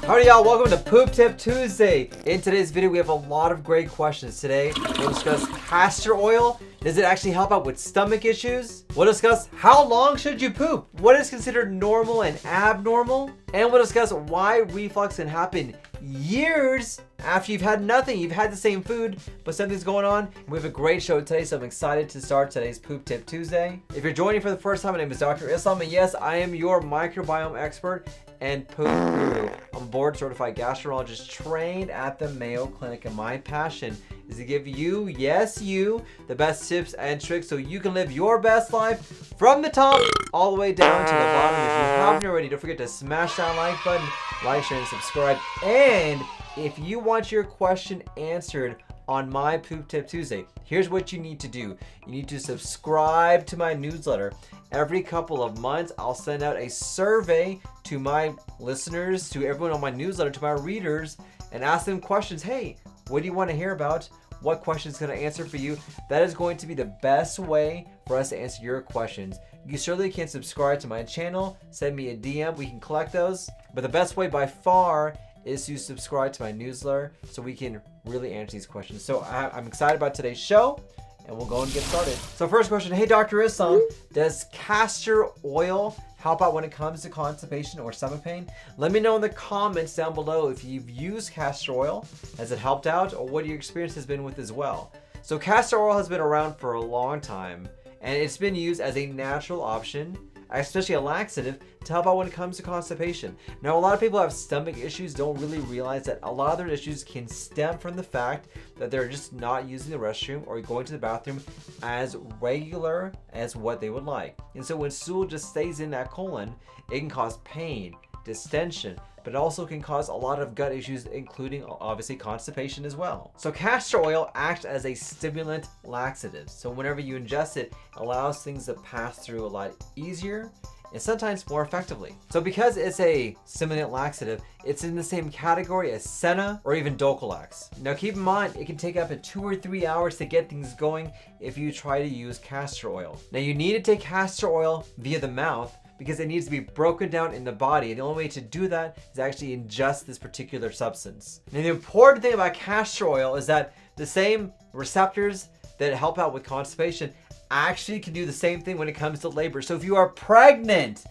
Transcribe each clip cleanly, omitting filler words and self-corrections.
Howdy y'all, welcome to Poop Tip Tuesday. In today's video, we have a lot of great questions. Today, we'll discuss castor oil. Does it actually help out with stomach issues? We'll discuss how long should you poop? What is considered normal and abnormal? And we'll discuss why reflux can happen years after you've had nothing. You've had the same food, but something's going on. We have a great show today, so I'm excited to start today's Poop Tip Tuesday. If you're joining for the first time, my name is Dr. Islam, and yes, I am your microbiome expert and poop guru. I'm a board certified gastroenterologist trained at the Mayo Clinic, and my passion is to give you, yes you, the best tips and tricks so you can live your best life from the top all the way down to the bottom. If you haven't already, don't forget to smash that like button, like, share, and subscribe. And if you want your question answered on my Poop Tip Tuesday, here's what you need to do. You need to subscribe to my newsletter. Every couple of months, I'll send out a survey to my listeners, to everyone on my newsletter, to my readers, and ask them questions. Hey, what do you want to hear about? What questions can I answer for you? That is going to be the best way for us to answer your questions. You certainly can subscribe to my channel, send me a DM, we can collect those. But the best way by far is to subscribe to my newsletter so we can really answer these questions. So I'm excited about today's show, and we'll go and get started. So first question, hey Dr. Islam, does castor oil help out when it comes to constipation or stomach pain? Let me know in the comments down below if you've used castor oil. Has it helped out, or what your experience has been with as well? So castor oil has been around for a long time, and it's been used as a natural option, especially a laxative, to help out when it comes to constipation. Now, a lot of people who have stomach issues don't really realize that a lot of their issues can stem from the fact that they're just not using the restroom or going to the bathroom as regular as what they would like. And so when stool just stays in that colon, it can cause pain, distension, but it also can cause a lot of gut issues, including obviously constipation as well. So castor oil acts as a stimulant laxative. So whenever you ingest it, it allows things to pass through a lot easier and sometimes more effectively. So because it's a stimulant laxative, it's in the same category as Senna or even Dulcolax. Now keep in mind, it can take up to 2 or 3 hours to get things going if you try to use castor oil. Now you need to take castor oil via the mouth because it needs to be broken down in the body. And the only way to do that is actually ingest this particular substance. Now the important thing about castor oil is that the same receptors that help out with constipation actually can do the same thing when it comes to labor. So if you are pregnant,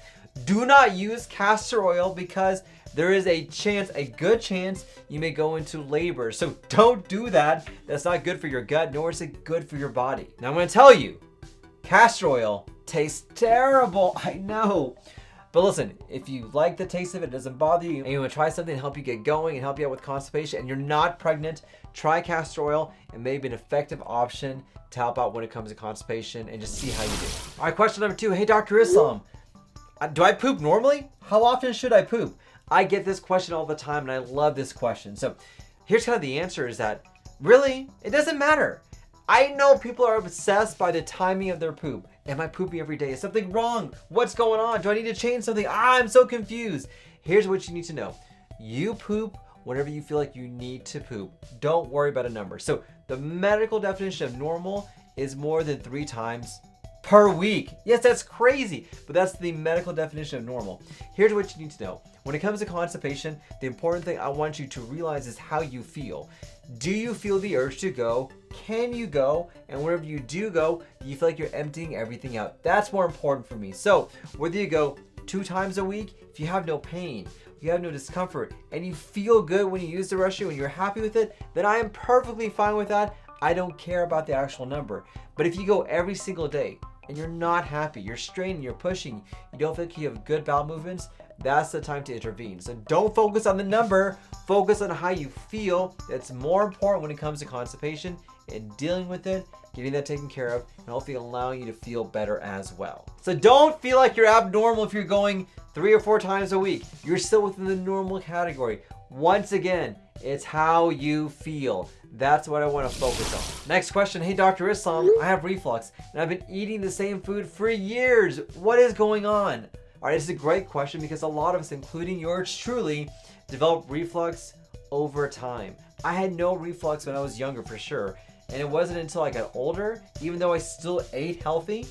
do not use castor oil because there is a chance, a good chance, you may go into labor. So don't do that. That's not good for your gut, nor is it good for your body. Now I'm gonna tell you, castor oil tastes terrible, I know. But listen, if you like the taste of it, it doesn't bother you, and you want to try something to help you get going and help you out with constipation, and you're not pregnant, try castor oil. It may be an effective option to help out when it comes to constipation, and just see how you do. All right, question number 2. Hey, Dr. Islam, do I poop normally? How often should I poop? I get this question all the time, and I love this question. So here's kind of the answer is that, really, it doesn't matter. I know people are obsessed by the timing of their poop. Am I pooping every day? Is something wrong? What's going on? Do I need to change something? I'm so confused. Here's what you need to know. You poop whenever you feel like you need to poop. Don't worry about a number. So the medical definition of normal is more than 3 times per week. Yes, that's crazy, but that's the medical definition of normal. Here's what you need to know. When it comes to constipation, the important thing I want you to realize is how you feel. Do you feel the urge to go? Can you go? And whenever you do go, you feel like you're emptying everything out. That's more important for me. So whether you go 2 times a week, if you have no pain, you have no discomfort, and you feel good when you use the restroom and you're happy with it, then I am perfectly fine with that. I don't care about the actual number. But if you go every single day and you're not happy, you're straining, you're pushing, you don't feel like you have good bowel movements, that's the time to intervene. So don't focus on the number, focus on how you feel. That's more important when it comes to constipation and dealing with it, getting that taken care of, and hopefully allowing you to feel better as well. So don't feel like you're abnormal if you're going 3 or 4 times a week. You're still within the normal category. Once again, it's how you feel. That's what I want to focus on. Next question. Hey, Dr. Islam, I have reflux and I've been eating the same food for years. What is going on? All right, this is a great question because a lot of us, including yours truly, develop reflux over time. I had no reflux when I was younger for sure. And it wasn't until I got older, even though I still ate healthy,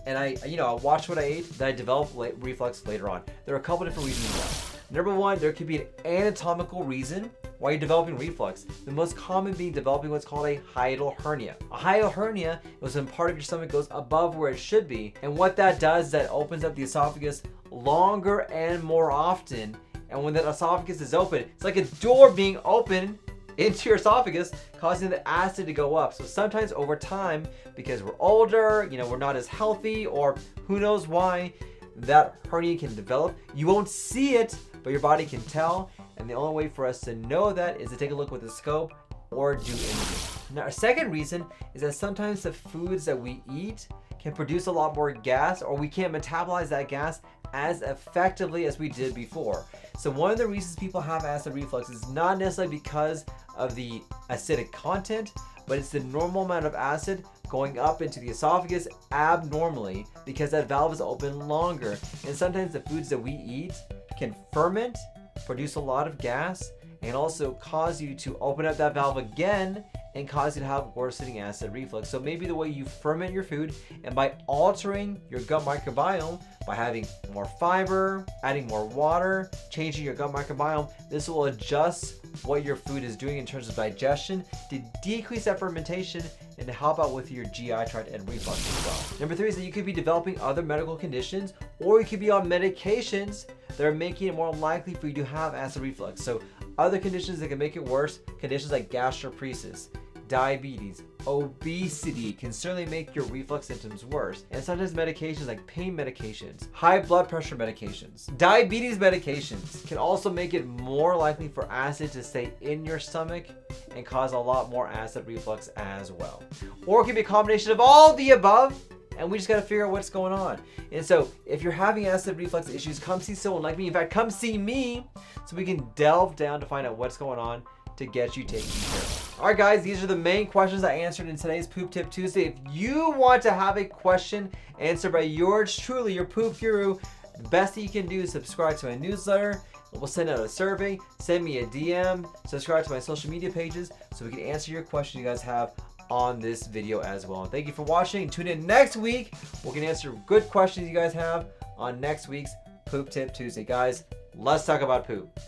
and I watched what I ate, that I developed reflux later on. There are a couple different reasons why. Number one, there could be an anatomical reason why you're developing reflux. The most common being developing what's called a hiatal hernia. A hiatal hernia is when part of your stomach goes above where it should be, and what that does is that opens up the esophagus longer and more often. And when that esophagus is open, it's like a door being open into your esophagus, causing the acid to go up. So sometimes over time, because we're older, we're not as healthy, or who knows why, that hernia can develop. You won't see it, but your body can tell. And the only way for us to know that is to take a look with a scope or do imaging. Now, our second reason is that sometimes the foods that we eat can produce a lot more gas, or we can't metabolize that gas as effectively as we did before. So one of the reasons people have acid reflux is not necessarily because of the acidic content, but it's the normal amount of acid going up into the esophagus abnormally because that valve is open longer. And sometimes the foods that we eat can ferment, produce a lot of gas, and also cause you to open up that valve again and cause you to have worsening acid reflux. So maybe the way you ferment your food, and by altering your gut microbiome, by having more fiber, adding more water, changing your gut microbiome, this will adjust what your food is doing in terms of digestion to decrease that fermentation and to help out with your GI tract and reflux as well. Number three is that you could be developing other medical conditions, or you could be on medications that are making it more likely for you to have acid reflux. So other conditions that can make it worse, conditions like gastroparesis, diabetes, obesity can certainly make your reflux symptoms worse. And sometimes medications like pain medications, high blood pressure medications, diabetes medications can also make it more likely for acid to stay in your stomach and cause a lot more acid reflux as well. Or it could be a combination of all the above, and we just got to figure out what's going on. And so if you're having acid reflux issues, come see someone like me. In fact, come see me so we can delve down to find out what's going on to get you taken care of. All right, guys, these are the main questions I answered in today's Poop Tip Tuesday. If you want to have a question answered by yours truly, your poop guru, the best thing you can do is subscribe to my newsletter. We'll send out a survey, send me a DM, subscribe to my social media pages so we can answer your questions you guys have on this video as well. And thank you for watching. Tune in next week. We can answer good questions you guys have on next week's Poop Tip Tuesday. Guys, let's talk about poop.